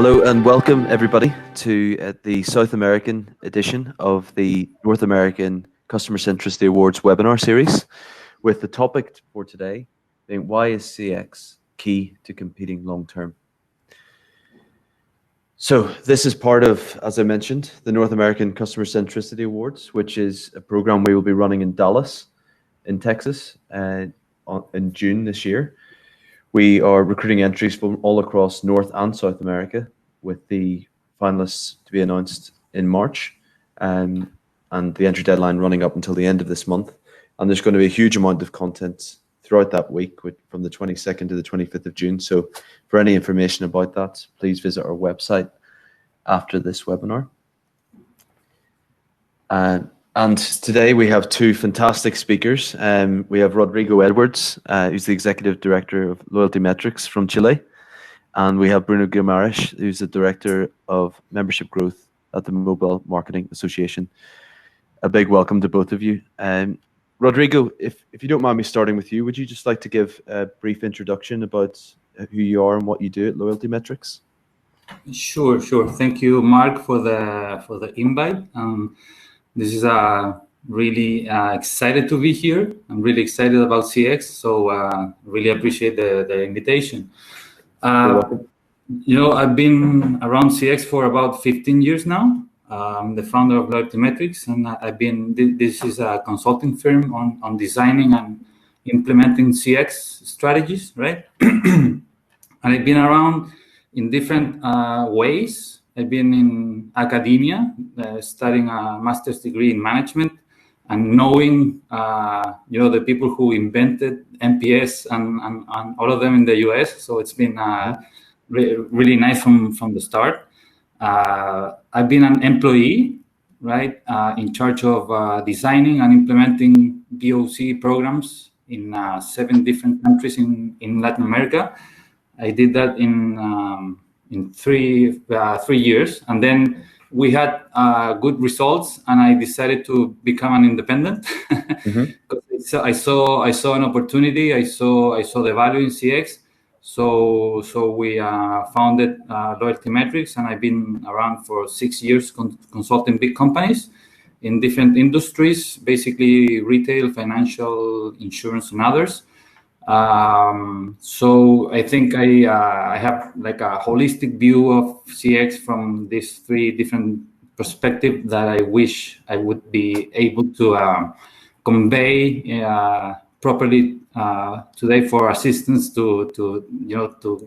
Hello and welcome everybody to the South American edition of the North American Customer Centricity Awards webinar series, with the topic for today being why is CX key to competing long term. So this is part of, as I mentioned, the North American Customer Centricity Awards, which is a program we will be running in Dallas, in Texas, in June this year. We are recruiting entries from all across North and South America, with the finalists to be announced in March, and the entry deadline running up until the end of this month. And there's going to be a huge amount of content throughout that week, from the 22nd to the 25th of June. So for any information about that, please visit our website after this webinar. And today we have two fantastic speakers. We have Rodrigo Edwards, who's the Executive Director of Loyalty Metrics from Chile. And we have Bruno Guimares, who's the Director of Membership Growth at the Mobile Marketing Association. A big welcome to both of you. Rodrigo, if you don't mind me starting with you, would you just like to give a brief introduction about who you are and what you do at Loyalty Metrics? Sure. Thank you, Mark, for the invite. This is really excited to be here. I'm really excited about CX, so really appreciate the invitation. I've been around CX for about 15 years now. I'm the founder of Loyalty Metrics, and this is a consulting firm on designing and implementing CX strategies, right? And I've been around in different ways. I've been in academia, studying a master's degree in management, and knowing the people who invented NPS and all of them in the US. So it's been really nice from the start. I've been an employee, right, in charge of designing and implementing BOC programs in 7 different countries in Latin America. I did that in 3 years, and then we had good results, and I decided to become an independent. So I saw an opportunity. I saw the value in CX. So we founded Loyalty Metrics, and I've been around for 6 years consulting big companies in different industries, basically retail, financial, insurance, and others. So I think I have like a holistic view of CX from these 3 different perspectives that I wish I would be able to convey properly today for assistants to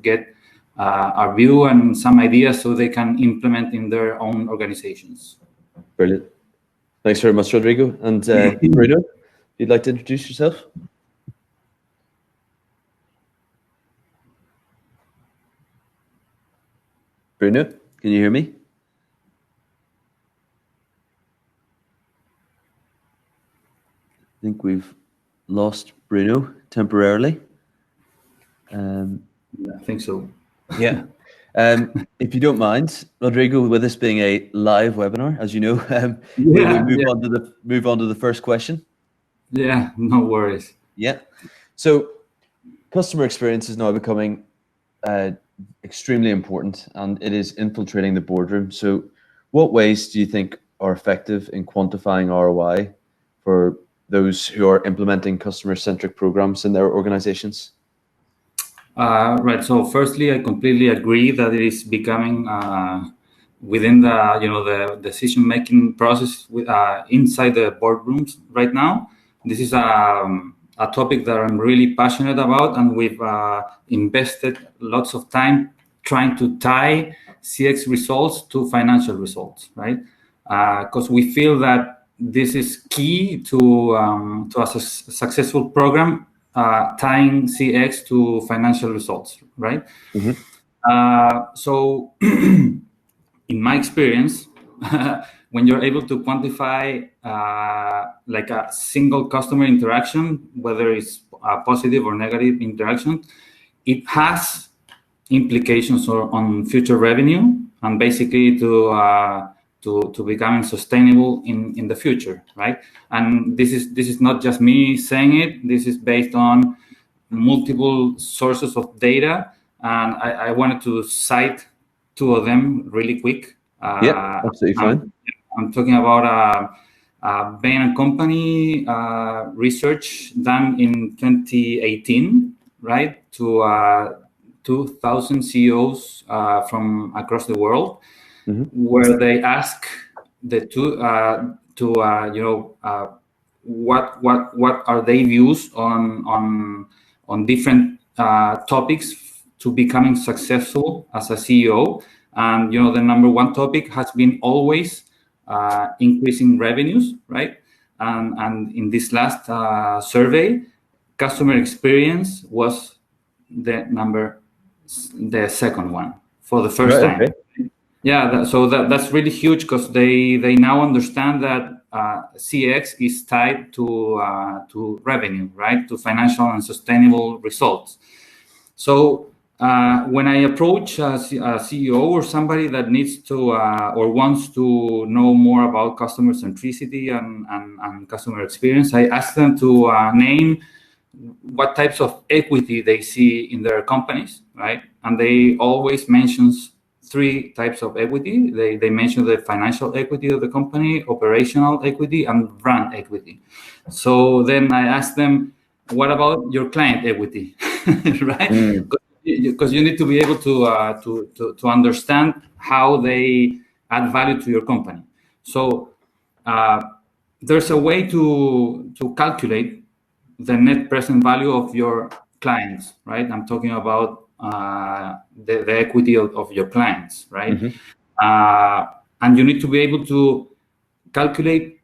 get our view and some ideas so they can implement in their own organizations. Brilliant. Thanks very much, Rodrigo. And Bruno, if you'd like to introduce yourself. Bruno, can you hear me? I think we've lost Bruno temporarily. I think so. Yeah. If you don't mind, Rodrigo, with this being a live webinar, as you know, move on to the first question. Yeah, no worries. Yeah. So customer experience is now becoming extremely important, and it is infiltrating the boardroom. So what ways do you think are effective in quantifying ROI for those who are implementing customer-centric programs in their organizations? Right. So firstly, I completely agree that it is becoming within the decision-making process inside the boardrooms right now. This is a topic that I'm really passionate about, and we've invested lots of time trying to tie CX results to financial results, right? Because we feel that this is key to a successful program, tying CX to financial results, right? So in my experience, when you're able to quantify like a single customer interaction, whether it's a positive or negative interaction, it has implications on future revenue and basically to becoming sustainable in the future, right? And this is not just me saying it. This is based on multiple sources of data, and I wanted to cite two of them really quick. Yeah, absolutely fine. I'm talking about Bain & Company research done in 2018, right, to 2,000 CEOs from across the world, where they ask the two what are their views on different topics to becoming successful as a CEO. And the number one topic has been always increasing revenues, right? And in this last survey, customer experience was the second one for the first time. Okay. Yeah, that's really huge because they now understand that CX is tied to revenue, right? To financial and sustainable results. So when I approach a CEO or somebody that needs to or wants to know more about customer centricity and customer experience, I ask them to name what types of equity they see in their companies, right? And they always mentions three types of equity. They mention the financial equity of the company, operational equity, and brand equity. So then I ask them, what about your client equity, right? Because you need to be able to understand how they add value to your company. So there's a way to calculate the net present value of your clients, right? I'm talking about the equity of your clients, right? And you need to be able to calculate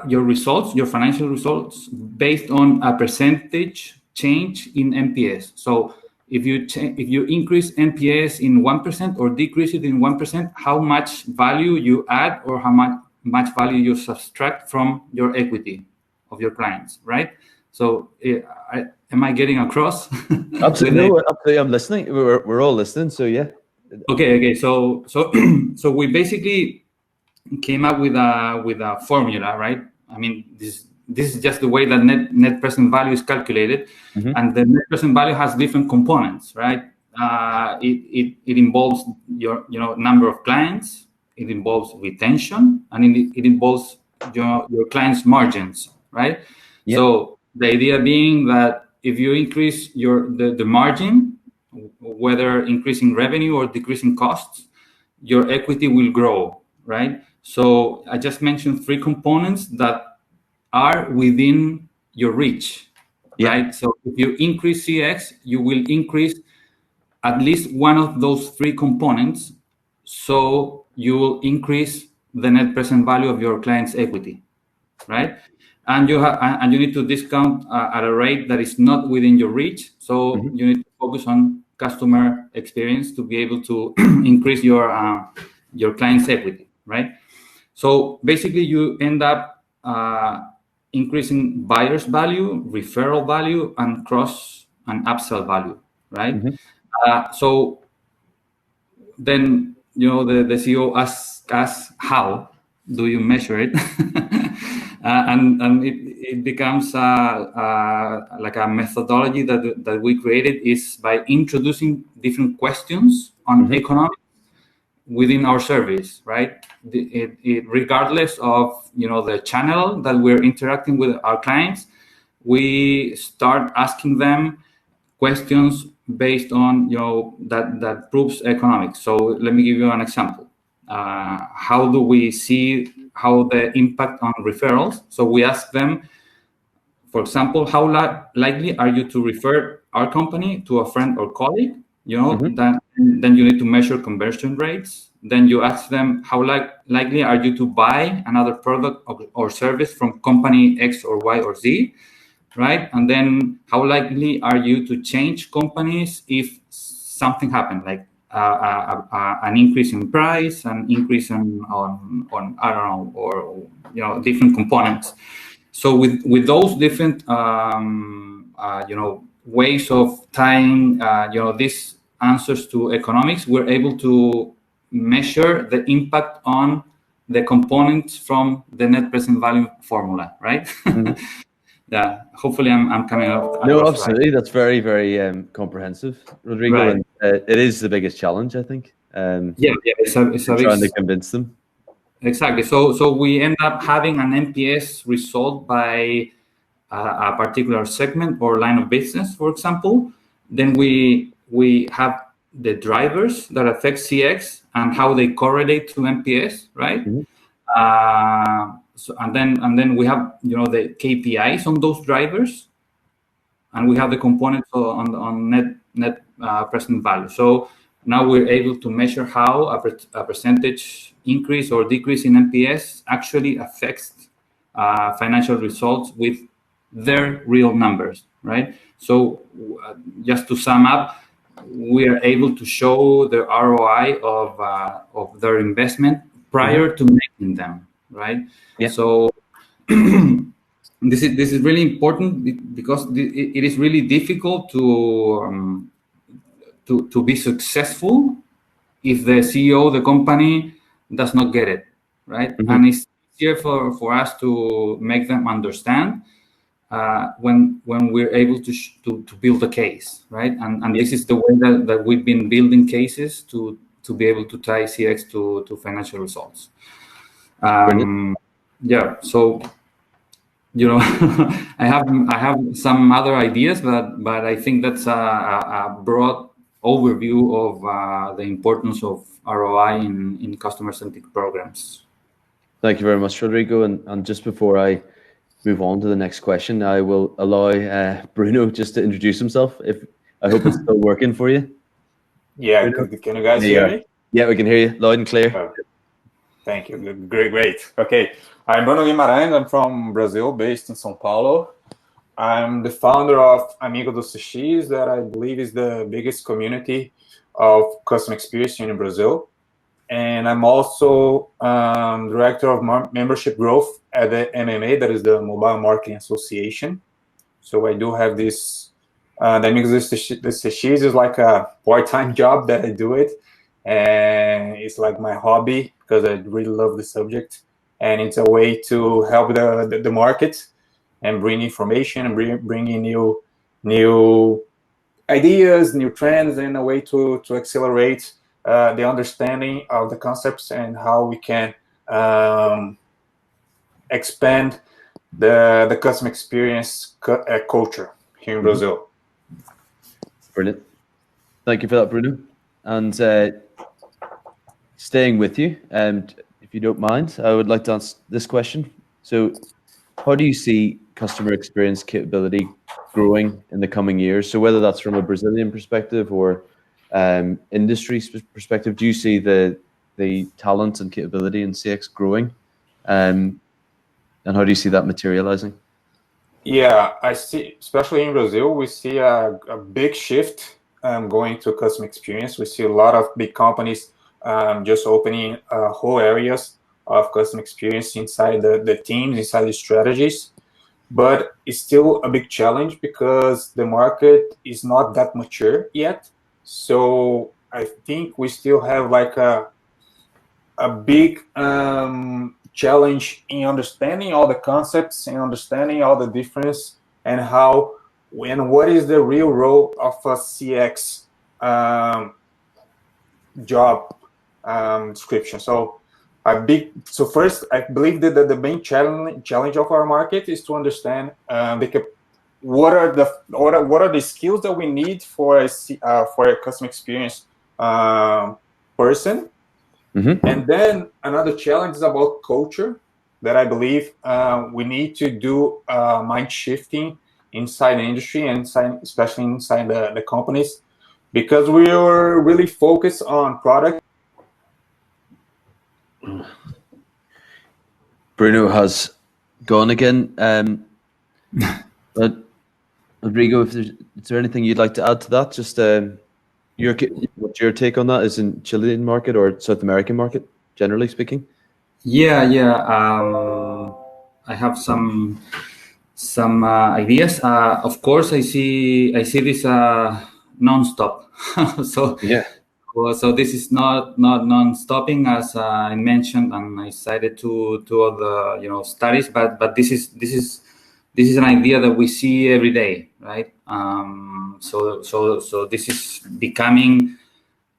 your results, your financial results, based on a percentage change in NPS. So if you increase NPS in 1% or decrease it in 1%, how much value you add or how much value you subtract from your equity of your clients, right? So am I getting across? Absolutely. No, absolutely. I'm listening. We're all listening. So yeah. Okay. So we basically came up with a formula, right? I mean, this is just the way that net present value is calculated, and the net present value has different components, right? It involves your number of clients, it involves retention, and it involves your clients' margins, right? Yep. So the idea being that if you increase the margin, whether increasing revenue or decreasing costs, your equity will grow, right? So I just mentioned three components that are within your reach, right? So if you increase CX, you will increase at least one of those three components. So you will increase the net present value of your client's equity, right? And you need to discount at a rate that is not within your reach. So you need to focus on customer experience to be able to increase your client's equity, right? So basically, you end up increasing buyer's value, referral value, and cross and upsell value, right? So then the CEO asks us, how do you measure it? And it becomes like a methodology that we created is by introducing different questions on economics within our service, right? Regardless of the channel that we're interacting with our clients, we start asking them questions based on that proves economics. So let me give you an example. How do we see how the impact on referrals? So we ask them, for example, how likely are you to refer our company to a friend or colleague? Then you need to measure conversion rates. Then you ask them, how likely are you to buy another product or service from company X or Y or Z, right? And then how likely are you to change companies if something happened, like an increase in price, an increase on I don't know, or different components. So with those different ways of tying these answers to economics, we're able to measure the impact on the components from the net present value formula, right? Yeah, hopefully I'm coming up. No, absolutely. Right. That's very, very comprehensive, Rodrigo. Right. And it is the biggest challenge, I think. It's a trying to convince them. Exactly. So we end up having an NPS result by a particular segment or line of business, for example. Then we have the drivers that affect CX and how they correlate to NPS, right? So and then we have the KPIs on those drivers, and we have the components on net present value. So now we're able to measure how a percentage increase or decrease in NPS actually affects financial results with their real numbers, right? So just to sum up, we are able to show the ROI of their investment prior to making them, right? Yeah. So this is really important because it is really difficult to be successful if the CEO of the company does not get it, right? And it's easier for us to make them understand when we're able to build a case, right? And this is the way that we've been building cases to be able to tie CX to financial results. So I have some other ideas, but I think that's a broad overview of the importance of ROI in customer-centric programs. Thank you very much, Rodrigo. And just before I move on to the next question, I will allow Bruno just to introduce himself. I hope it's still working for you. Yeah, can you guys hear me? Yeah, we can hear you loud and clear. Thank you. Great. Okay, I'm Bruno Guimares. I'm from Brazil, based in São Paulo. I'm the founder of Amigos do CX, that I believe is the biggest community of customer experience in Brazil. And I'm also director of membership growth at the MMA, that is the Mobile Marketing Association. So I do have this. The Amigos do CX is like a part-time job that I do it, and it's like my hobby because I really love the subject, and it's a way to help the market and bring information and bring in new ideas, new trends, and a way to accelerate the understanding of the concepts and how we can expand the customer experience culture here in Brazil. Brilliant. Thank you for that, Bruno. And staying with you, and if you don't mind, I would like to ask this question. So how do you see customer experience capability growing in the coming years? So whether that's from a Brazilian perspective or industry perspective, do you see the talent and capability in CX growing? And how do you see that materializing? Yeah, I see, especially in Brazil, we see a big shift going to customer experience. We see a lot of big companies just opening whole areas of customer experience inside the teams, inside the strategies. But it's still a big challenge because the market is not that mature yet. So I think we still have like a big challenge in understanding all the concepts and understanding all the difference and what is the real role of a CX job description. So first, I believe that the main challenge of our market is to understand what are the skills that we need for a customer experience person. And then another challenge is about culture, that I believe we need to do mind shifting inside the industry and especially inside the companies, because we are really focused on product. Bruno has gone again. But Rodrigo, is there anything you'd like to add to that? Just what's your take on that? Is in Chilean market or South American market, generally speaking? Yeah. I have some ideas. Of course, I see this non-stop. So yeah. So this is not non-stopping, as I mentioned, and I cited two other studies. But this is an idea that we see every day, right? So this is becoming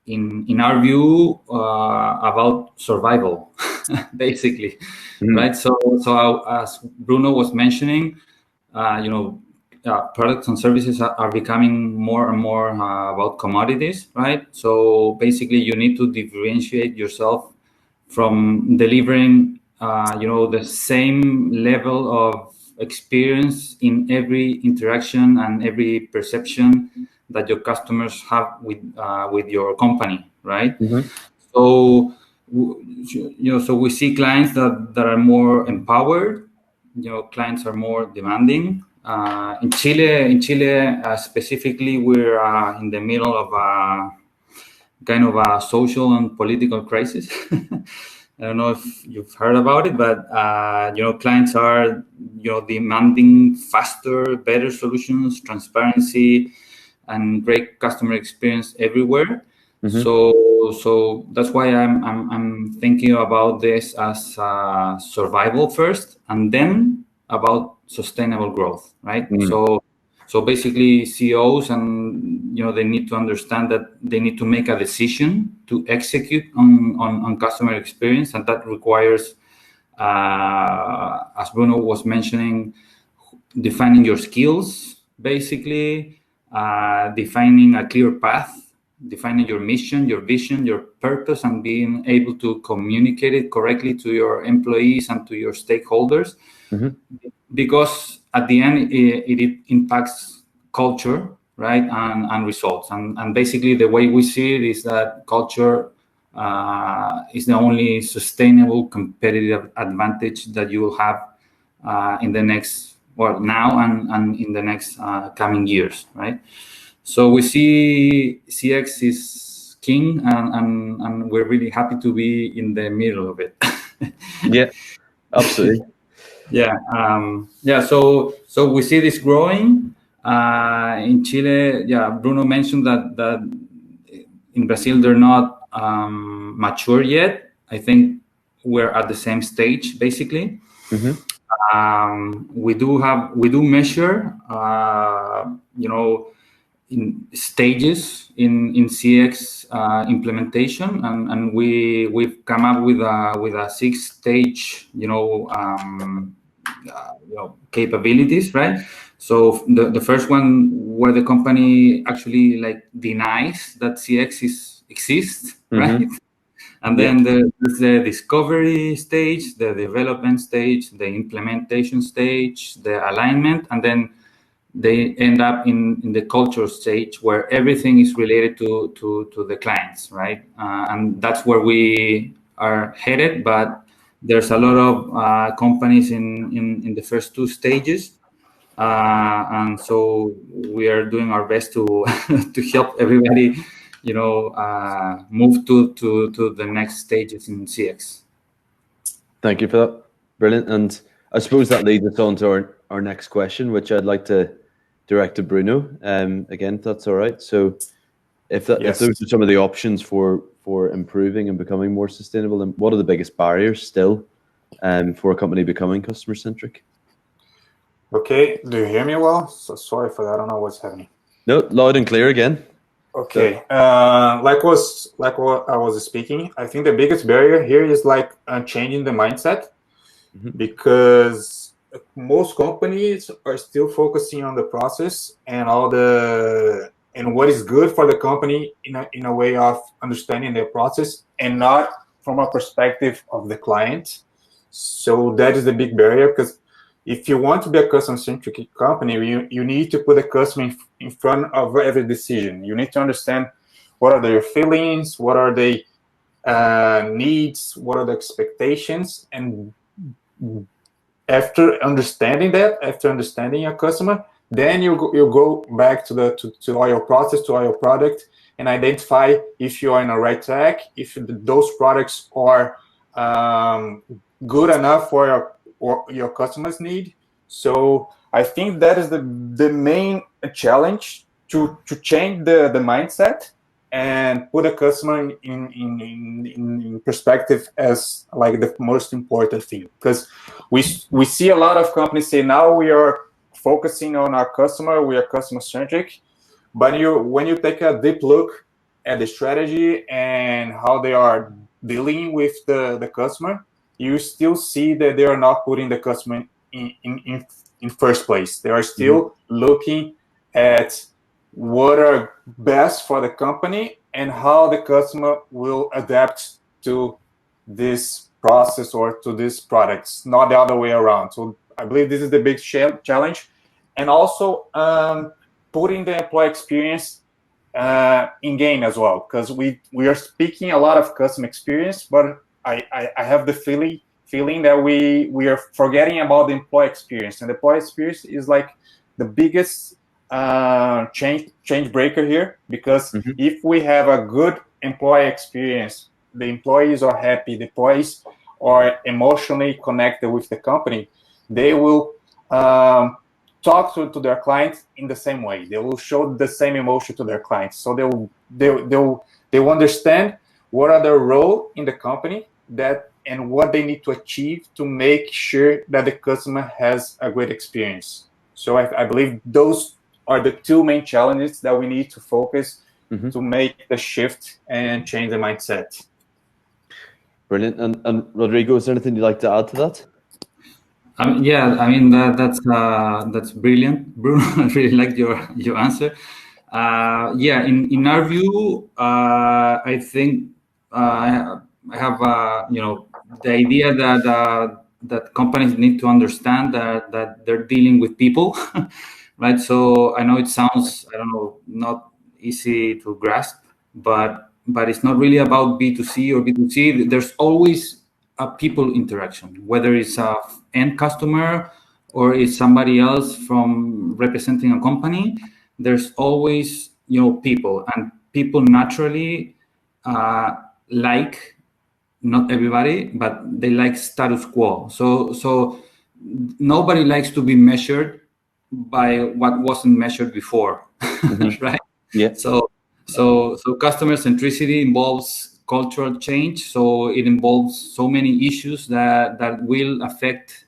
in our view, about survival, basically, right? So as Bruno was mentioning, products and services are becoming more and more about commodities, right? So basically, you need to differentiate yourself from delivering, the same level of experience in every interaction and every perception that your customers have with your company, right? So so we see clients that are more empowered. Clients are more demanding. In Chile specifically, we're in the middle of a kind of a social and political crisis. I don't know if you've heard about it, but clients are demanding faster, better solutions, transparency, and great customer experience everywhere. So that's why I'm thinking about this as survival first, and then about sustainable growth, right? So basically, CEOs and they need to understand that they need to make a decision to execute on customer experience, and that requires, as Bruno was mentioning, defining your skills, basically, defining a clear path, defining your mission, your vision, your purpose, and being able to communicate it correctly to your employees and to your stakeholders. Because at the end, it impacts culture, right, and results. And basically, the way we see it is that culture is the only sustainable competitive advantage that you will have in the next, now and in the next coming years, right? So we see CX is king, and we're really happy to be in the middle of it. Yeah, absolutely. So we see this growing in Chile. Bruno mentioned that in Brazil they're not mature yet. I think we're at the same stage, basically. We do measure in stages in CX implementation, and we've come up with a 6-stage capabilities, right? So the first one, where the company actually denies that CX exists, right? And then there's the discovery stage, the development stage, the implementation stage, the alignment, and then they end up in the culture stage, where everything is related to the clients, right? And that's where we are headed. But there's a lot of companies in the first 2 stages, and so we are doing our best to to help everybody, move to the next stages in CX. Thank you for that. Brilliant. And I suppose that leads us on to our next question, which I'd like to direct to Bruno. Again, if that's all right. So if those are some of the options for improving and becoming more sustainable, then what are the biggest barriers still for a company becoming customer centric? Okay, do you hear me well? So sorry for that. I don't know what's happening. No, loud and clear again. Okay, like what I was speaking, I think the biggest barrier here is changing the mindset, because most companies are still focusing on the process and and what is good for the company in a way of understanding their process, and not from a perspective of the client. So that is the big barrier, because if you want to be a customer-centric company, you need to put the customer in front of every decision. You need to understand what are their feelings, what are their needs, what are the expectations, and after understanding your customer, then you go back to all your process, to all your product, and identify if you are in the right track, if those products are good enough for your customers' need. So I think that is the main challenge, to change the mindset and put a customer in perspective as the most important thing. Because we see a lot of companies say, now we are focusing on our customer, we are customer centric, but when you take a deep look at the strategy and how they are dealing with the customer, you still see that they are not putting the customer in first place. They are still looking at what are best for the company and how the customer will adapt to this process or to these products, not the other way around. So I believe this is the big challenge. And also putting the employee experience in game as well, because we are speaking a lot of customer experience, but I have the feeling that we are forgetting about the employee experience, and the employee experience is like the biggest change breaker here, because if we have a good employee experience, the employees are happy, the employees are emotionally connected with the company, they will talk to their clients in the same way. They will show the same emotion to their clients. So they will understand what are their role in the company and what they need to achieve to make sure that the customer has a great experience. So I believe those are the two main challenges that we need to focus to make the shift and change the mindset. Brilliant. And Rodrigo, is there anything you'd like to add to that? Yeah, I mean that's brilliant, Bruno. I really liked your answer. Yeah, in our view, I think I have the idea that companies need to understand that they're dealing with people, right? So I know it sounds, I don't know, not easy to grasp, but it's not really about B2C or B2C. There's always a people interaction, whether it's a end customer or it's somebody else from representing a company. There's always people, and people naturally like, not everybody, but they like status quo. So nobody likes to be measured by what wasn't measured before, right? Yeah. So customer centricity involves cultural change. So it involves so many issues that will affect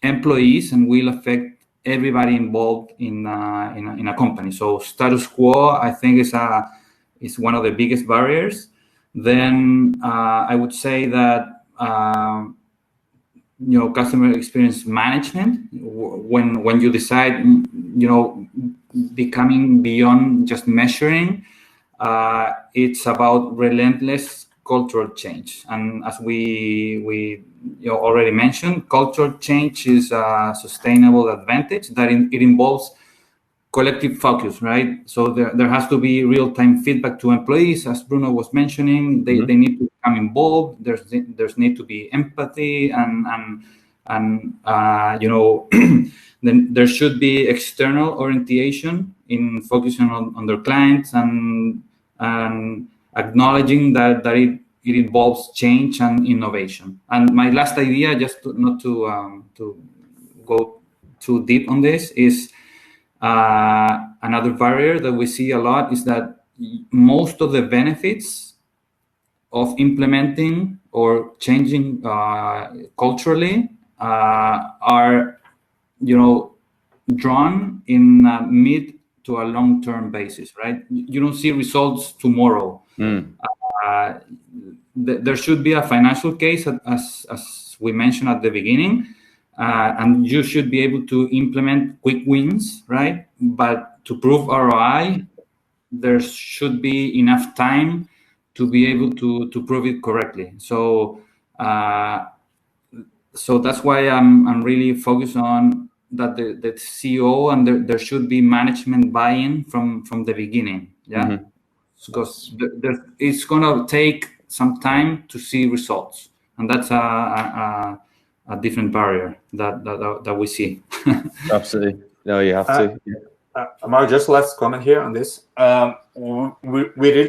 employees and will affect everybody involved in a company. So status quo, I think, is one of the biggest barriers. Then I would say that customer experience management, when you decide becoming beyond just measuring, it's about relentless cultural change. And as we already mentioned, cultural change is a sustainable advantage that it involves collective focus, right? So there has to be real-time feedback to employees, as Bruno was mentioning. They need to become involved. There's need to be empathy, and then there should be external orientation in focusing on their clients and acknowledging that it involves change and innovation. And my last idea, just not to go too deep on this, is another barrier that we see a lot is that most of the benefits of implementing or changing culturally are drawn in a mid to a long-term basis, right? You don't see results tomorrow. There should be a financial case, as we mentioned at the beginning, and you should be able to implement quick wins, right? But to prove ROI, there should be enough time to be able to prove it correctly. So that's why I'm really focused on that the CEO, and there should be management buy-in from the beginning. Yeah, because it's gonna take some time to see results, and that's a different barrier that we see. Absolutely. No, you have to. Amar, just last comment here on this. We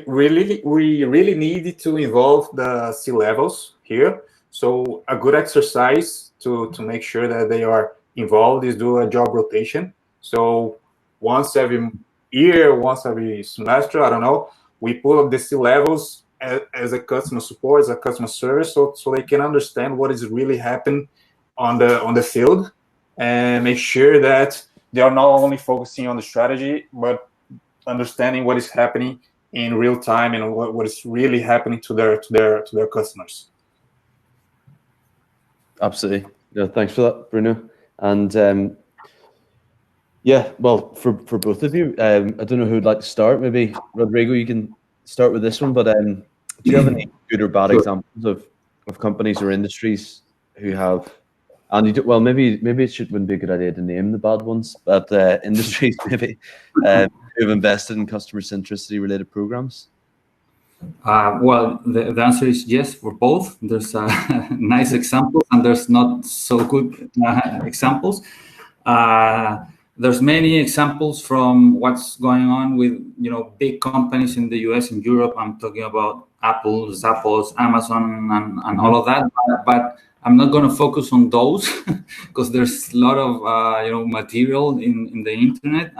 really need to involve the C-levels here. So a good exercise to make sure that they are involved is do a job rotation. So once every year, once every semester, I don't know, we pull up the C-levels as a customer support, as a customer service, so they can understand what is really happening on the field, and make sure that they are not only focusing on the strategy, but understanding what is happening in real time and what is really happening to their customers. Absolutely. Yeah, thanks for that, Bruno. And yeah, well, for both of you, I don't know who'd like to start. Maybe Rodrigo, you can start with this one. But do you have any good or bad examples of companies or industries who have, and you do, well, maybe wouldn't be a good idea to name the bad ones, but industries maybe who have invested in customer centricity related programs? Well, the answer is yes for both. There's nice examples and there's not so good examples. There's many examples from what's going on with big companies in the US and Europe. I'm talking about Apple, Zappos, Amazon, and all of that. But I'm not going to focus on those because there's a lot of material in the internet.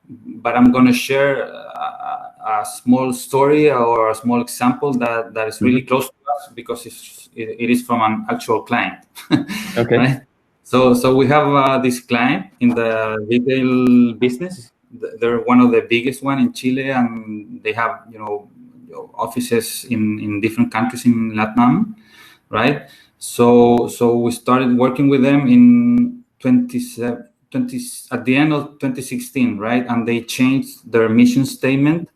But I'm going to share a small story or a small example that is really close to us because it is from an actual client. Okay. Right? So we have this client in the retail business. They're one of the biggest one in Chile, and they have offices in different countries in Latin, right? So we started working with them in at the end of 2016, right? And they changed their mission statement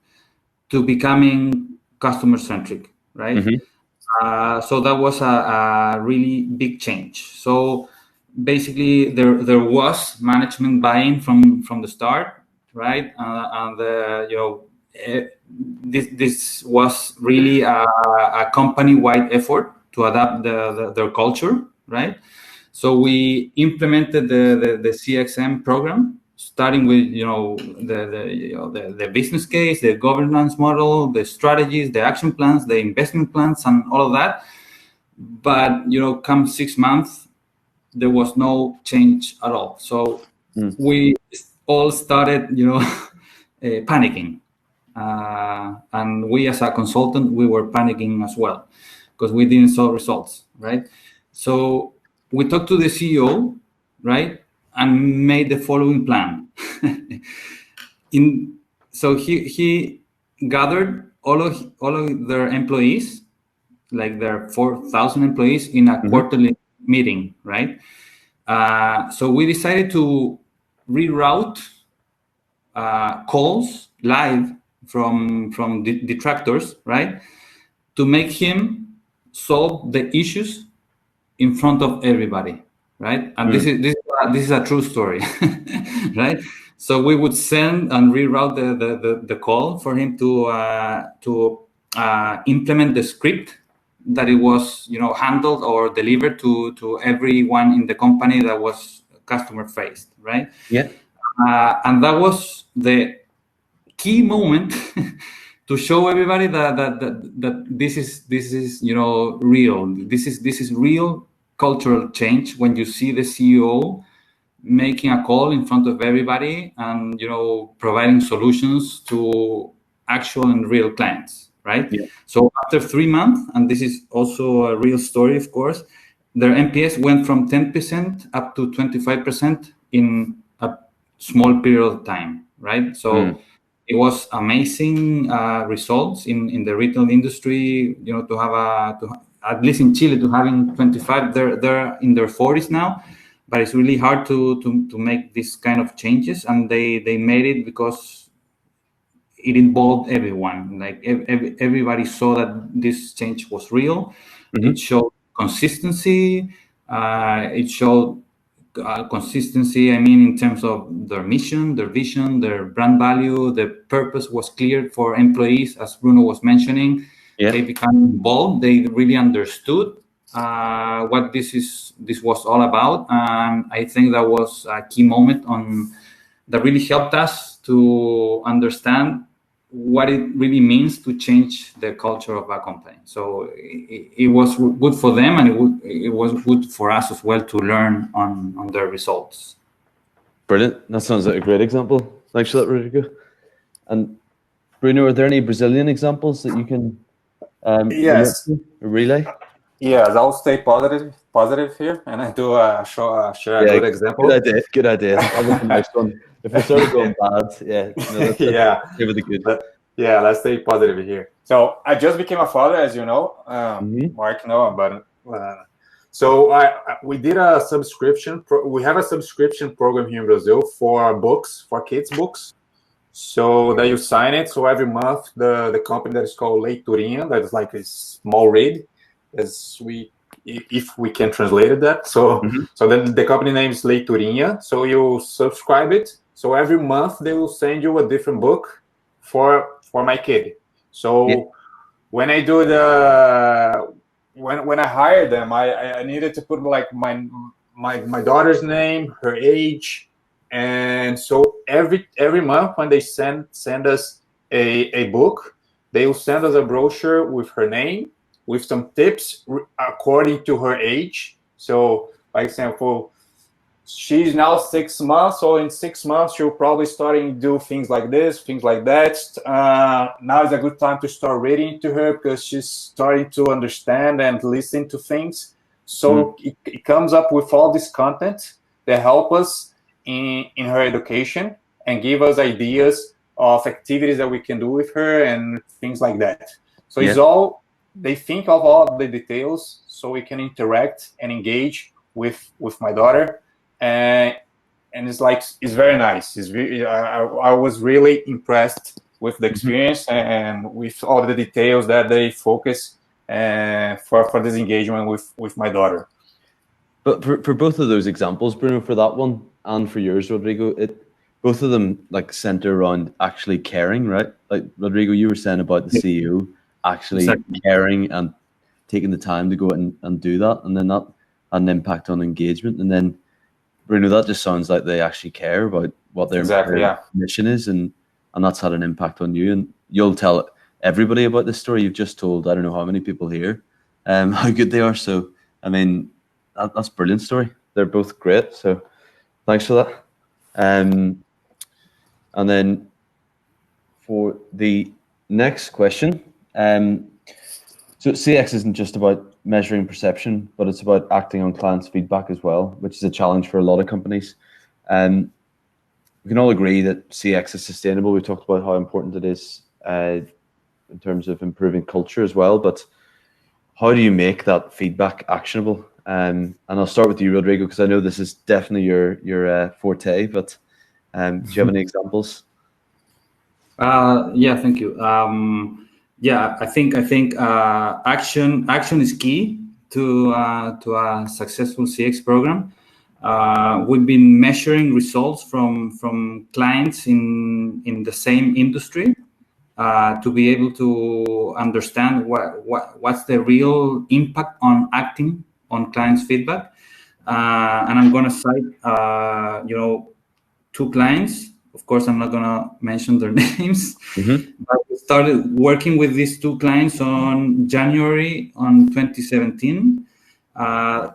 to becoming customer centric, right? Mm-hmm. So that was a really big change. So basically, there was management buy-in from the start, right? And this was really a company-wide effort to adapt their culture, right? So we implemented the CXM program, starting with the business case, the governance model, the strategies, the action plans, the investment plans, and all of that. But come 6 months, there was no change at all. So we all started panicking, and we as a consultant, we were panicking as well because we didn't saw results, right? So we talked to the CEO, right, and made the following plan. So he gathered all of their employees, like their 4,000 employees, in a quarterly meeting, right? So we decided to reroute calls live from detractors, right, to make him solve the issues in front of everybody, right? And this is a true story, right? So we would send and reroute the call for him to implement the script that it was handled or delivered to everyone in the company that was customer faced, right? Yeah. And that was the key moment to show everybody that this is real. This is real cultural change when you see the CEO making a call in front of everybody and providing solutions to actual and real clients, right? Yeah. So after 3 months, and this is also a real story, of course, their NPS went from 10% up to 25% in a small period of time, right? So it was amazing results in the retail industry, to have at least in Chile, to having 25. They're in their 40s now, but it's really hard to make this kind of changes, and they made it because it involved everyone. Like everybody saw that this change was real. It showed consistency. It showed consistency, in terms of their mission, their vision, their brand value. The purpose was clear for employees, as Bruno was mentioning. Yeah. They became involved. They really understood what this was all about. And I think that was a key moment that really helped us to understand what it really means to change the culture of a company. So it was good for them, and it was good for us as well to learn on their results. Brilliant. That sounds like a great example. Thanks for that, Rodrigo. And Bruno, are there any Brazilian examples that you can relay? Yes, I'll stay positive here, and I do share a good example. Good idea. That was the next one. If we started going bad, give it the good. Yeah, let's stay positive here. So I just became a father, as you know, Mark, but so we did a subscription. We have a subscription program here in Brazil for books, for kids' books. So that you sign it. So every month, the company that is called Leiturinha, that is like a small read, if we can translate it that. So so then the company name is Leiturinha. So you subscribe it. So every month they will send you a different book for my kid. So when I do when I hired them, I needed to put like my daughter's name, her age, and so every month when they send us a book, they will send us a brochure with her name, with some tips according to her age. So, for example, she's now 6 months, so in 6 months she'll probably starting to do things like this, things like that. Now is a good time to start reading to her because she's starting to understand and listen to things. So it comes up with all this content that help us in her education and give us ideas of activities that we can do with her and things like that. So it's all, they think of all the details so we can interact and engage with my daughter. And it's like, it's very nice. It's really, I was really impressed with the experience and with all the details that they focus for this engagement with my daughter. But for both of those examples, Bruno, for that one and for yours, Rodrigo, both of them like center around actually caring, right? Like Rodrigo, you were saying about the CEO actually caring and taking the time to go out and do that, and then that had an impact on engagement. And then Bruno, that just sounds like they actually care about what their mission is, and that's had an impact on you. And you'll tell everybody about this story. You've just told I don't know how many people here how good they are. So I mean, that's a brilliant story. They're both great. So thanks for that. And then for the next question, so CX isn't just about measuring perception, but it's about acting on clients' feedback as well, which is a challenge for a lot of companies. We can all agree that CX is sustainable. We've talked about how important it is in terms of improving culture as well, but how do you make that feedback actionable? And I'll start with you, Rodrigo, because I know this is definitely your forte, but do you have any examples? Yeah, thank you. Yeah, I think action is key to a successful CX program. We've been measuring results from clients in the same industry to be able to understand what's the real impact on acting on clients' feedback. And I'm going to cite, 2 clients. Of course, I'm not going to mention their names. But we started working with these 2 clients on January 2017.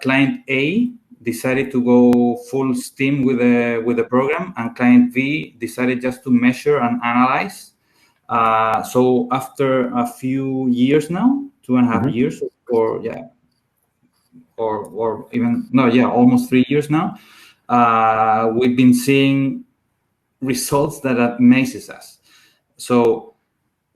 Client A decided to go full steam with the program, and client B decided just to measure and analyze. So after a few years now, 2.5 years, almost 3 years now, we've been seeing results that amazes us. So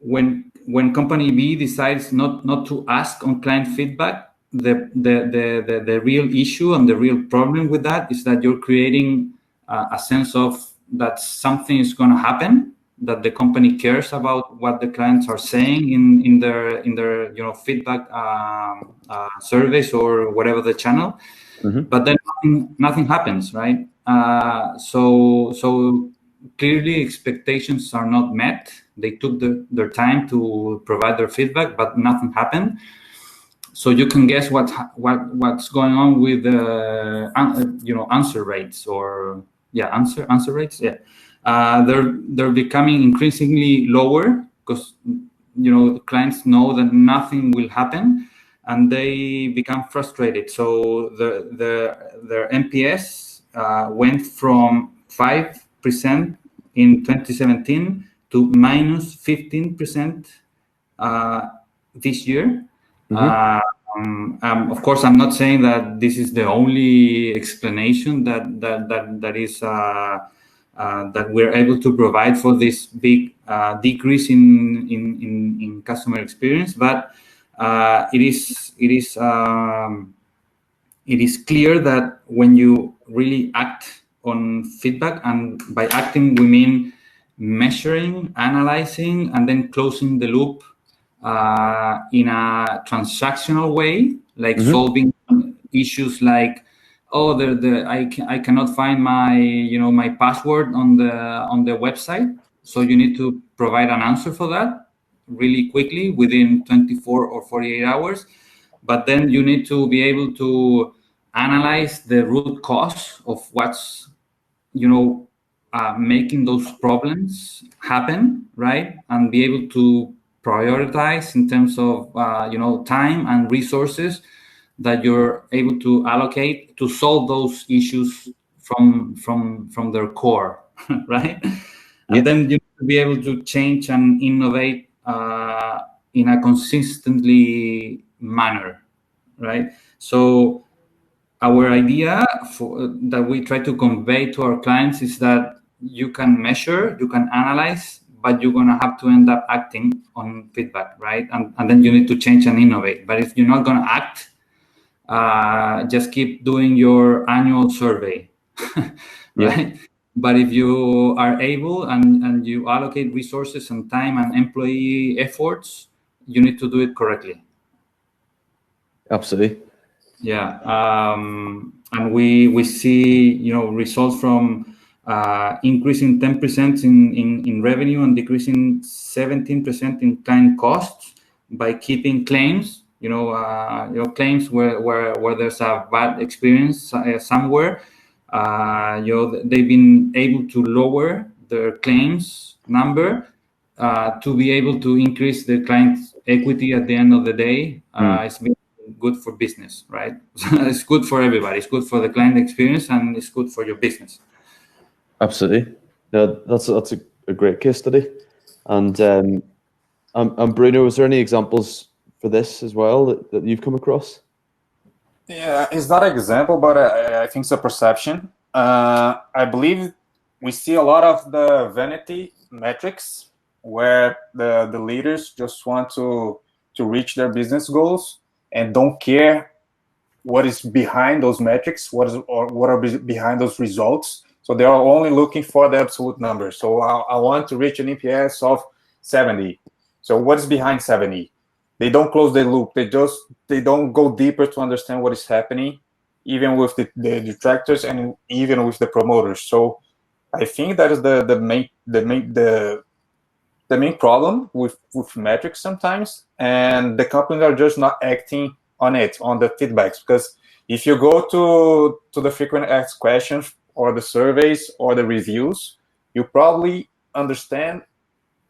when company B decides not to ask on client feedback, the real issue and the real problem with that is that you're creating a sense of that something is going to happen, that the company cares about what the clients are saying in their feedback surveys or whatever the channel, but then nothing happens, right? So clearly expectations are not met. They took their time to provide their feedback, but nothing happened. So you can guess what's going on with answer rates or answer rates. They're becoming increasingly lower because clients know that nothing will happen, and they become frustrated. So their NPS went from 5% in 2017 to minus 15% this year. Of course, I'm not saying that this is the only explanation that is that we're able to provide for this big decrease in customer experience, but it is clear that when you really act on feedback, and by acting we mean measuring, analyzing, and then closing the loop in a transactional way, like solving issues like, oh, I cannot find my password on the website, so you need to provide an answer for that really quickly within 24 or 48 hours. But then you need to be able to analyze the root cause of what's making those problems happen, right? And be able to prioritize in terms of time and resources that you're able to allocate to solve those issues from their core, right? And then you need to be able to change and innovate in a consistently manner, right? So our idea that we try to convey to our clients is that you can measure, you can analyze, but you're going to have to end up acting on feedback, right? And then you need to change and innovate. But if you're not going to act, just keep doing your annual survey, right? Yeah. But if you are able and you allocate resources and time and employee efforts, you need to do it correctly. Absolutely. Yeah, and we see results from increasing 10% in revenue and decreasing 17% in client costs by keeping claims. Claims where there's a bad experience somewhere. They've been able to lower their claims number to be able to increase the client's equity at the end of the day. It's been good for business, right? It's good for everybody. It's good for the client experience, and it's good for your business. Absolutely. Yeah, that's a great case study. And Bruno, is there any examples for this as well that you've come across? Yeah, it's not an example, but I think it's a perception. I believe we see a lot of the vanity metrics where the leaders just want to reach their business goals and don't care what is behind those metrics, what are behind those results. So they are only looking for the absolute number. So I want to reach an EPS of 70. So what is behind 70? They don't close the loop. They don't go deeper to understand what is happening, even with the detractors and even with the promoters. So I think that is the main problem with metrics sometimes, and the companies are just not acting on it, on the feedbacks. Because if you go to the frequent asked questions or the surveys or the reviews, you probably understand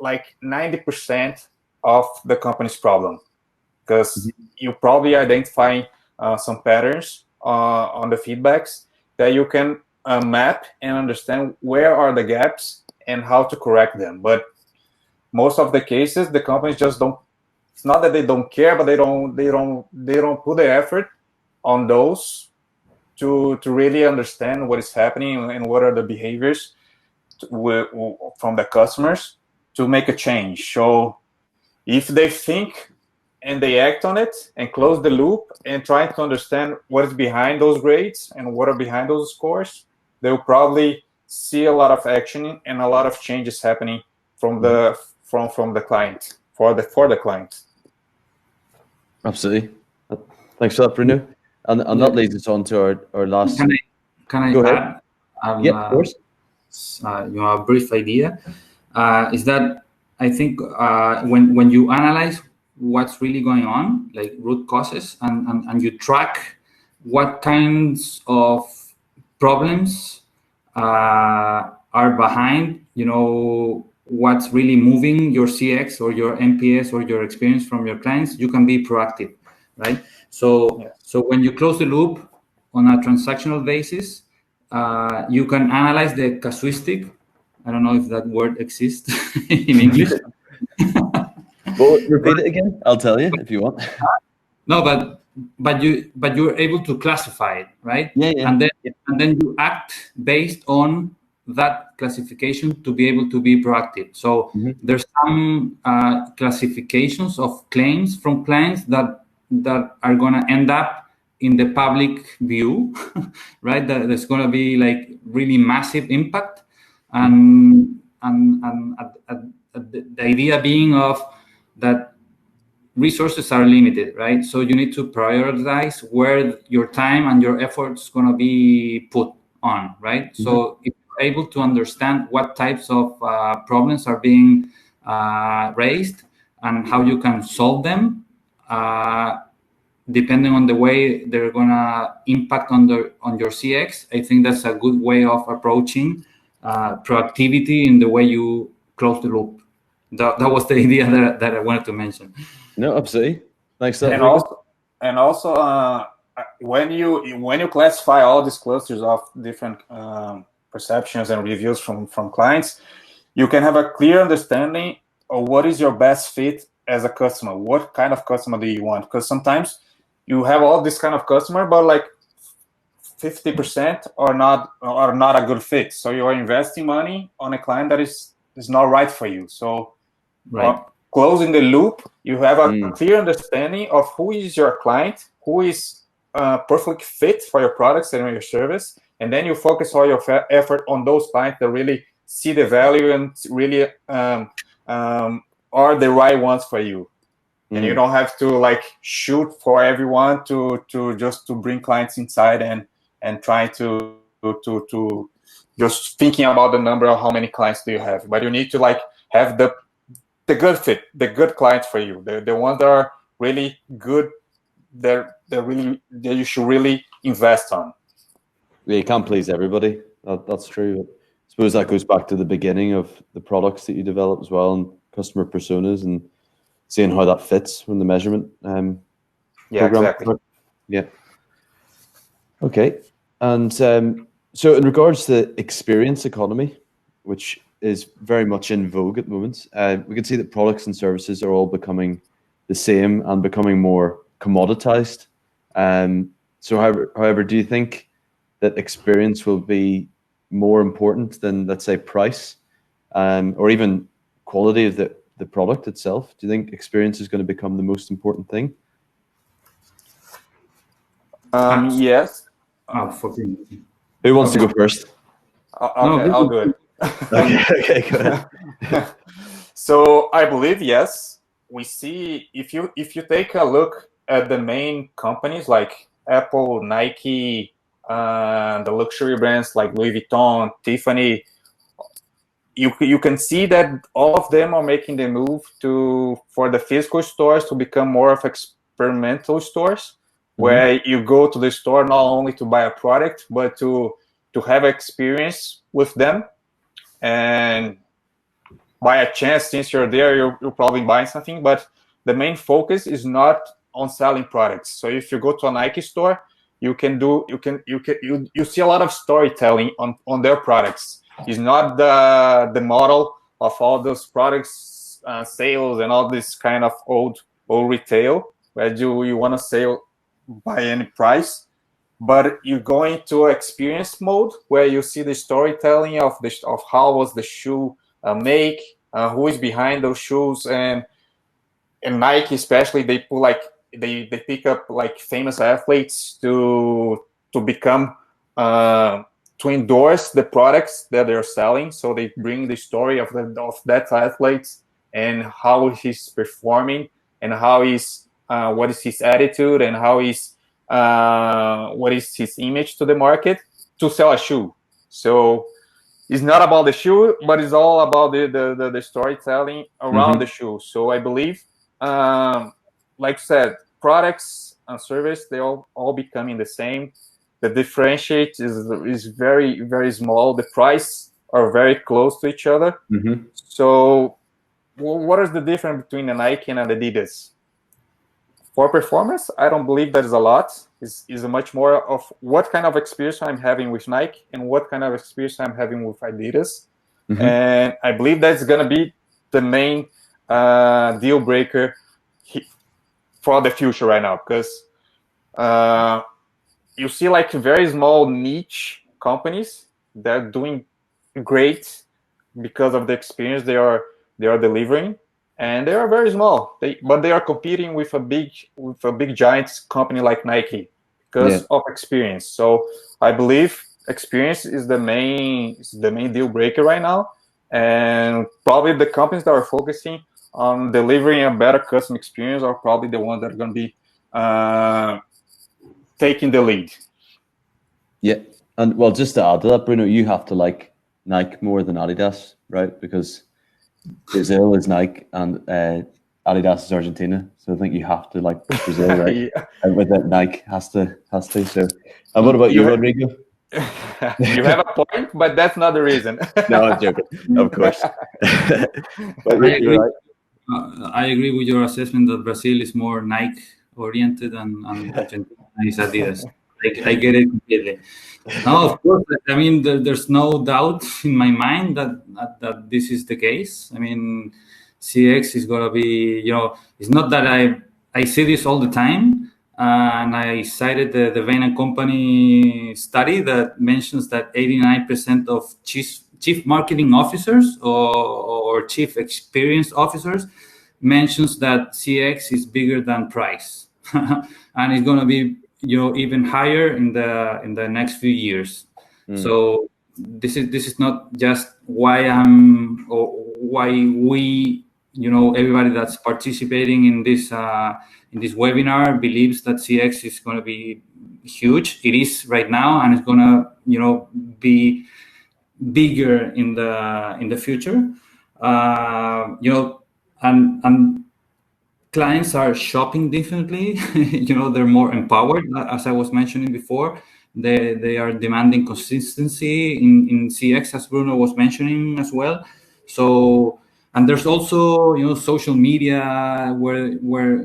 like 90% of the company's problem, because you probably identify some patterns on the feedbacks that you can map and understand where are the gaps and how to correct them. But most of the cases, the companies just don't. It's not that they don't care, but they don't put the effort on those to really understand what is happening and what are the behaviors from the customers to make a change. So if they think and they act on it and close the loop and try to understand what is behind those grades and what are behind those scores, they'll probably see a lot of action and a lot of changes happening from the client for the client. Absolutely. Thanks for that, Bruno. And that leads us on to our last. Can I Go add? Yeah, of course. A brief idea is that I think when you analyze what's really going on, like root causes, and you track what kinds of problems are behind, what's really moving your CX or your NPS or your experience from your clients, you can be proactive, right? So when you close the loop on a transactional basis, you can analyze the casuistic. I don't know if that word exists in English. Well, repeat it again. I'll tell you if you want. No, but you're able to classify it, right? Yeah. And then you act based on that classification to be able to be proactive. So there's some classifications of claims from clients that are going to end up in the public view, right? There's going to be like really massive impact, and the idea being of that resources are limited, right? So you need to prioritize where your time and your efforts going to be put on, right? So if you're able to understand what types of problems are being raised and how you can solve them, depending on the way they're going to impact on your CX, I think that's a good way of approaching proactivity in the way you close the loop. That was the idea that I wanted to mention. No, absolutely. Thanks. And also, when you classify all these clusters of different perceptions and reviews from clients, you can have a clear understanding of what is your best fit as a customer. What kind of customer do you want? Because sometimes you have all this kind of customer, but like 50% are not a good fit. So you're investing money on a client that is not right for you. So closing the loop, you have a clear understanding of who is your client, who is perfectly fit for your products and your service, and then you focus all your effort on those clients that really see the value and really are the right ones for you. And you don't have to like shoot for everyone to bring clients inside and try to just thinking about the number of how many clients do you have. But you need to like have the good fit, the good clients for you, the ones that are really good, that you should really invest on. Yeah, you can't please everybody. That's true. I suppose that goes back to the beginning of the products that you develop as well, and customer personas, and seeing how that fits in the measurement program. Exactly. Yeah. Okay. And so in regards to the experience economy, which is very much in vogue at the moment, we can see that products and services are all becoming the same and becoming more commoditized. So however, do you think that experience will be more important than, let's say, price, or even quality of the product itself? Do you think experience is going to become the most important thing? Yes. Who wants to go first? Okay, I'll do it. Okay, go ahead. So I believe yes. We see if you take a look at the main companies like Apple, Nike, the luxury brands like Louis Vuitton, Tiffany, you can see that all of them are making the move for the physical stores to become more of experimental stores, where you go to the store not only to buy a product, but to have experience with them. And by a chance, since you're there, you're probably buying something, but the main focus is not on selling products. So if you go to a Nike store, you see a lot of storytelling on their products. It's not the model of all those products, sales and all this kind of old retail where you want to sell by any price, but you go into experience mode where you see the storytelling of how was the shoe made, who is behind those shoes, and Nike especially, they put like they pick up like famous athletes to become to endorse the products that they're selling. So they bring the story of that athlete and how he's performing and how he's what is his attitude and how he's what is his image to the market to sell a shoe. So it's not about the shoe, but it's all about the storytelling around the shoe. So I believe, like I said, products and service, they all becoming the same. The differentiate is very, very small. The price are very close to each other. So what is the difference between a Nike and an Adidas? For performance, I don't believe that is a lot. Is much more of what kind of experience I'm having with Nike and what kind of experience I'm having with Adidas. And I believe that's going to be the main deal breaker for the future right now, because you see like very small niche companies that are doing great because of the experience they are delivering, and they are very small. But they are competing with a big giant company like Nike because of experience. So I believe experience is the main deal breaker right now, and probably the companies that are focusing on delivering a better customer experience are probably the ones that are going to be taking the lead. Yeah, and well, just to add to that, Bruno, you have to like Nike more than Adidas, right? Because Brazil is Nike and Adidas is Argentina, so I think you have to like Brazil, right? Yeah. And with it, Nike has to. So, and what about you, Rodrigo? You have a point, but that's not the reason. No, I'm joking, of course. But you're right. I agree with your assessment that Brazil is more Nike oriented and Argentina is Adidas. I get it completely. No, of course. I mean, there's no doubt in my mind that this is the case. I mean, CX is gonna be, it's not that I see this all the time, and I cited the Bain & Company study that mentions that 89% of chief marketing officers or chief experience officers mentions that CX is bigger than price, and it's gonna be even higher in the next few years. So this is not just why we everybody that's participating in this webinar believes that CX is going to be huge. It is right now, and it's going to be bigger in the future. And clients are shopping differently. They're more empowered, as I was mentioning before. They are demanding consistency in CX, as Bruno was mentioning as well. So, and there's also social media where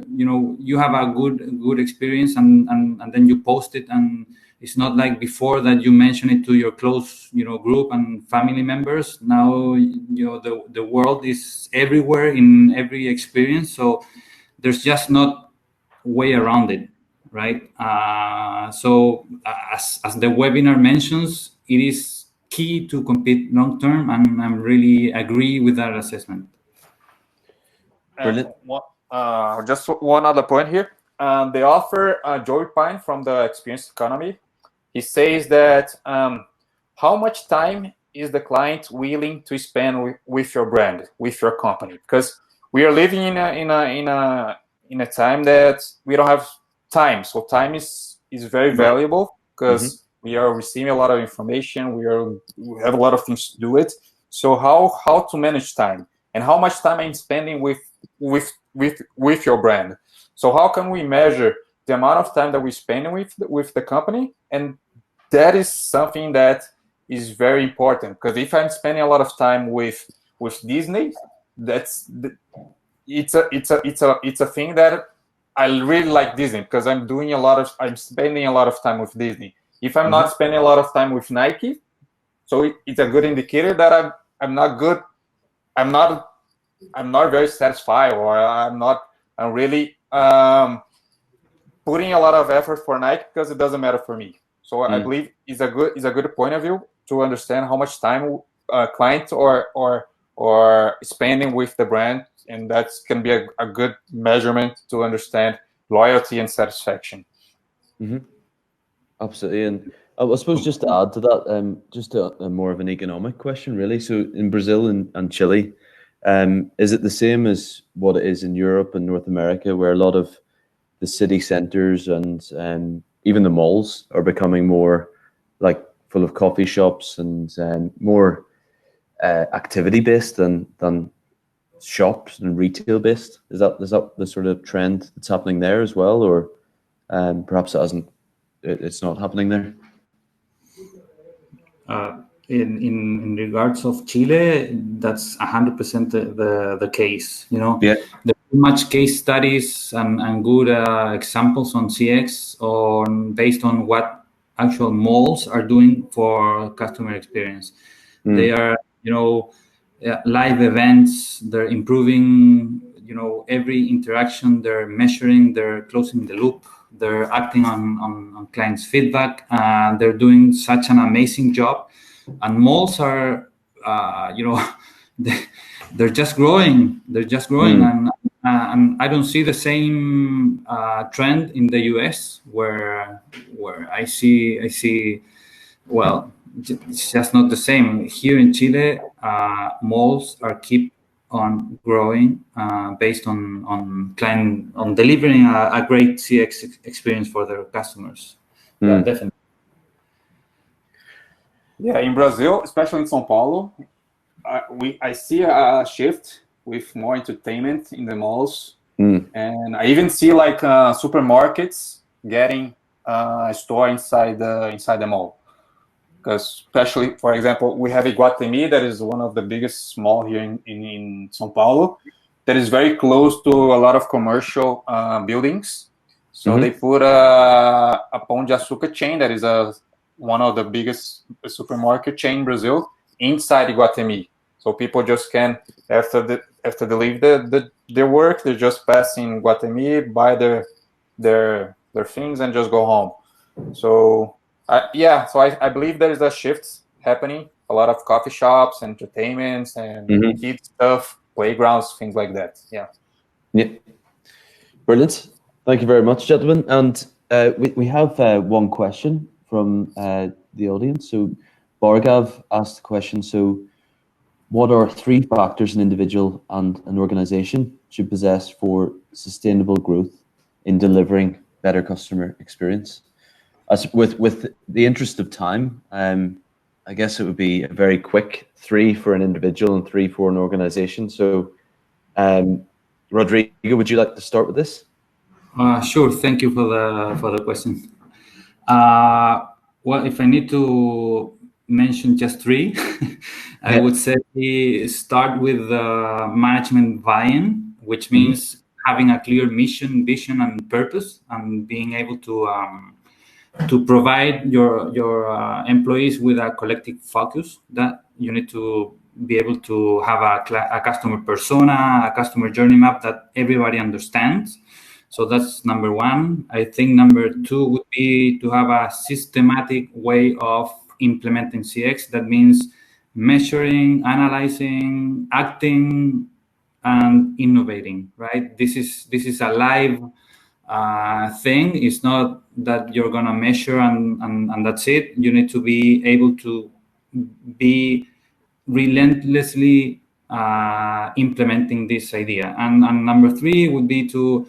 you have a good experience and then you post it, and it's not like before that you mention it to your close group and family members. Now the world is everywhere in every experience, so there's just not way around it, right? So as the webinar mentions, it is key to compete long term, and I really agree with that assessment. Brilliant. Just one other point here. The author Joey Pine from the Experience Economy, he says that how much time is the client willing to spend with your brand, with your company? Because we are living in a time that we don't have time. So time is very valuable because we are receiving a lot of information. We have a lot of things to do it. So how to manage time, and how much time I'm spending with your brand? So how can we measure the amount of time that we spend with the company? And that is something that is very important, because if I'm spending a lot of time with Disney, it's a thing that I really like Disney, because I'm spending a lot of time with Disney. If I'm not spending a lot of time with Nike, so it's a good indicator that I'm not good. I'm not very satisfied, or I'm really putting a lot of effort for Nike because it doesn't matter for me. So I believe it's a good point of view to understand how much time clients or spending with the brand, and that can be a good measurement to understand loyalty and satisfaction. Absolutely. And I suppose just to add to that, just a more of an economic question, really. So in Brazil and Chile, is it the same as what it is in Europe and North America, where a lot of the city centers and even the malls are becoming more like full of coffee shops and more activity based than shops and retail based? Is that the sort of trend that's happening there as well, or perhaps it's not happening there? In regards of Chile, that's 100% the case. There's much case studies and good examples on CX based on what actual malls are doing for customer experience. They are live events. They're improving every interaction. They're measuring. They're closing the loop. They're acting on clients' feedback. They're doing such an amazing job. And malls are they're just growing. And I don't see the same trend in the US where I see. Well, it's just not the same here in Chile. Malls are keep on growing based on delivering a great CX experience for their customers. Yeah, definitely. Yeah, in Brazil, especially in São Paulo, I see a shift with more entertainment in the malls, and I even see like supermarkets getting a store inside the mall. Because especially, for example, we have Iguatemi, that is one of the biggest mall here in São Paulo, that is very close to a lot of commercial buildings. So they put a Pão de Açúcar chain that is one of the biggest supermarket chain in Brazil inside Iguatemi. So people just can, after they leave their work, they just pass in Iguatemi, buy their things, and just go home. So I believe there is a shift happening. A lot of coffee shops, entertainments, and kids stuff, playgrounds, things like that. Yeah. Brilliant. Thank you very much, gentlemen. And we have one question from the audience. So Bargav asked the question, so what are 3 factors an individual and an organization should possess for sustainable growth in delivering better customer experience? With the interest of time, I guess it would be a very quick 3 for an individual and 3 for an organization. So Rodrigo, would you like to start with this? Sure. Thank you for the question. Well, if I need to mention just 3, I would say start with management buy-in, which means having a clear mission, vision, and purpose, and being able to provide your employees with a collective focus. That you need to be able to have a customer persona, a customer journey map that everybody understands. So that's number 1. I think number 2 would be to have a systematic way of implementing CX. That means measuring, analyzing, acting, and innovating, right? This is a live thing. It's not that you're gonna measure and that's it. You need to be able to be relentlessly implementing this idea. And number 3 would be to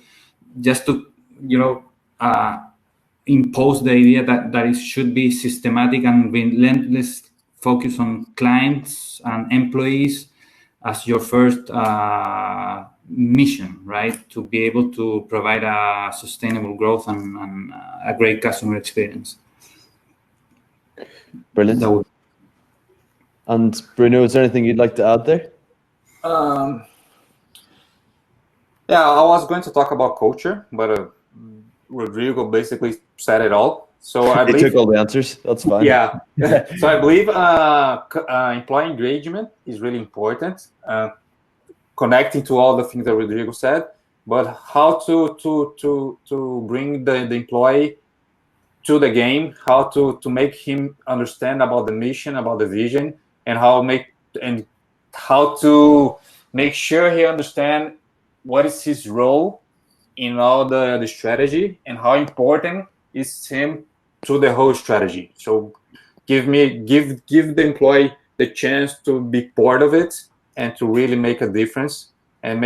impose the idea that it should be systematic and relentless focus on clients and employees as your first mission, right? To be able to provide a sustainable growth and a great customer experience. Brilliant. And Bruno, is there anything you'd like to add there? Yeah, I was going to talk about culture, but Rodrigo basically said it all. So I believe he took all the answers. That's fine. Yeah. So I believe employee engagement is really important. Connecting to all the things that Rodrigo said, but how to bring the employee to the game, how to make him understand about the mission, about the vision, and how to make sure he understand what is his role in all the strategy and how important is him to the whole strategy. So give the employee the chance to be part of it and to really make a difference, and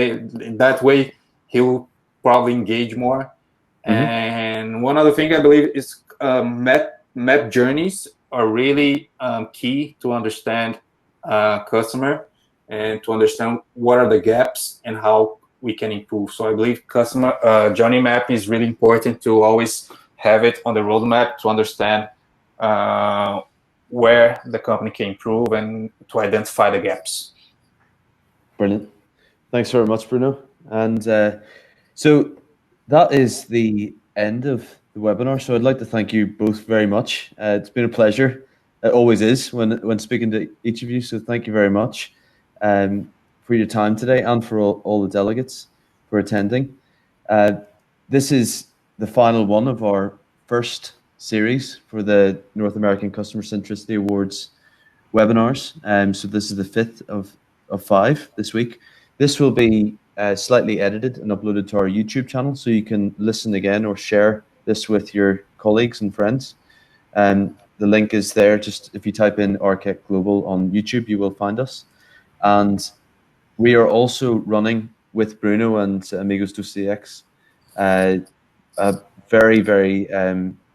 that way he will probably engage more. And one other thing I believe is map journeys are really key to understand customer and to understand what are the gaps and how we can improve. So I believe customer journey map is really important to always have it on the roadmap to understand where the company can improve and to identify the gaps. Brilliant. Thanks very much, Bruno. And so that is the end of the webinar. So I'd like to thank you both very much. It's been a pleasure. It always is when speaking to each of you. So thank you very much for your time today and for all the delegates for attending. This is the final one of our first series for the North American Customer Centricity Awards webinars. So this is the 5th of 5 this week. This will be slightly edited and uploaded to our YouTube channel, so you can listen again or share this with your colleagues and friends. The link is there. Just if you type in Architect Global on YouTube, you will find us. And we are also running with Bruno and Amigos do CX a very, very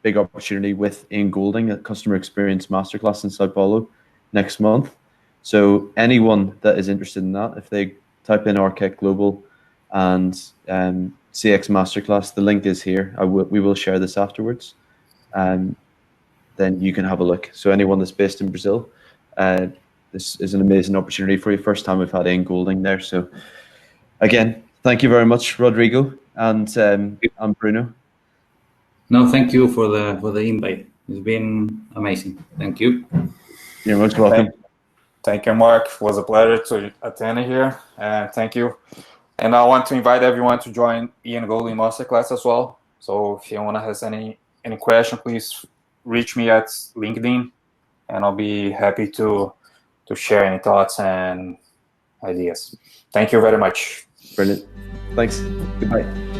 big opportunity with Ian Golding at Customer Experience Masterclass in Sao Paulo next month. So anyone that is interested in that, if they type in Architect Global and CX Masterclass, the link is here. We will share this afterwards. Then you can have a look. So anyone that's based in Brazil, this is an amazing opportunity for you. First time we've had Ian Golding there. So again, thank you very much, Rodrigo and Bruno. No, thank you for the invite. It's been amazing. Thank you. You're most welcome. Thank you, Mark. It was a pleasure to attend here. Thank you. And I want to invite everyone to join Ian Golding Masterclass as well. So if anyone has any question, please reach me at LinkedIn, and I'll be happy to share any thoughts and ideas. Thank you very much. Brilliant. Thanks. Goodbye.